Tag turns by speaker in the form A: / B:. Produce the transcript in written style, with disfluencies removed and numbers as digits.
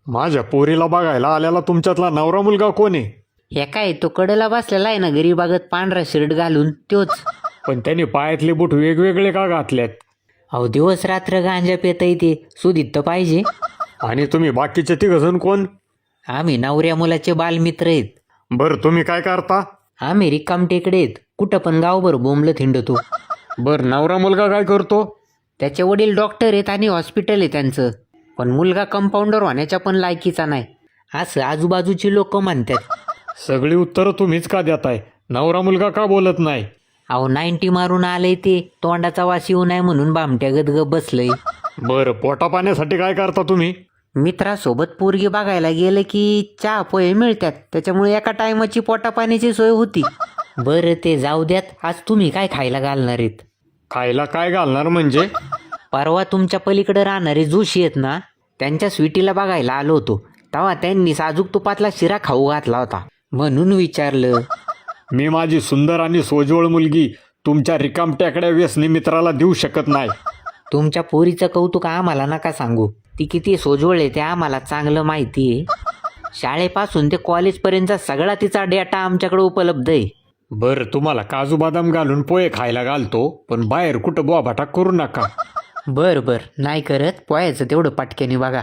A: माझ्या पोरीला बघायला आलेला तुमच्यातला नवरा मुलगा कोण आहे?
B: हे काय तो कडेला बसलेला आहे ना गरीबागत पांढरा शर्ट घालून तोच.
A: पण त्यांनी पायातले बूट वेगवेगळे का घातल्यात?
B: अहो दिवस रात्र गांजा पेता येते सुधीत तर पाहिजे.
A: आणि तुम्ही बाकीचे तिघजण कोण?
B: आम्ही नवऱ्या मुलाचे बालमित्र आहेत.
A: बरं तुम्ही काय करता?
B: आम्ही रिकाम टेकडे आहेत. कुठं पण गावभर बोंबलं थिंडतो.
A: बरं नवरा मुलगा काय करतो?
B: त्याचे वडील डॉक्टर आहेत आणि हॉस्पिटल आहे त्यांचं. पण मुलगा कंपाऊंडर होण्याच्या पण लायकीचा नाही असं आजूबाजूची लोक म्हणतात.
A: सगळी उत्तरं तुम्हीच का देताय? नवरा मुलगा का बोलत नाही?
B: अहो 90 मारून आलंय ते तोंडाचा वास येऊ नये म्हणून बामट्या गदगप बसलंय.
A: बरं पोटा पाण्यासाठी काय करता तुम्ही?
B: मित्रासोबत पोरगी बघायला गेलं की चहा पोहे मिळतात त्याच्यामुळे एका टायमाची पोटा पाण्याची सोय होती. बरं ते जाऊ द्यात. आज तुम्ही काय खायला घालणार आहेत?
A: खायला काय घालणार म्हणजे?
B: परवा तुमच्या पलीकडे राहणारे जोशी आहेत ना त्यांच्या स्वीटीला बघायला आलो होतो तेव्हा त्यांनी साजूक तुपातला शिरा खाऊ घातला होता म्हणून विचारलं.
A: मी माझी सुंदर आणि सोजवळ मुलगी तुमच्या रिकामट्याकड्या व्यसनी मित्राला देऊ शकत नाही.
B: तुमच्या पोरीचं कौतुक आम्हाला नका सांगू. ती किती सोजवळ आहे ते आम्हाला चांगलं माहिती आहे. शाळेपासून ते कॉलेजपर्यंतचा सगळा तिचा डेटा आमच्याकडे उपलब्ध आहे.
A: बरं तुम्हाला काजू बदाम घालून पोहे खायला घालतो पण बाहेर कुठं बोबाटा करू नका.
B: बरं नाही करत पोहायचं तेवढं पटक्याने बघा.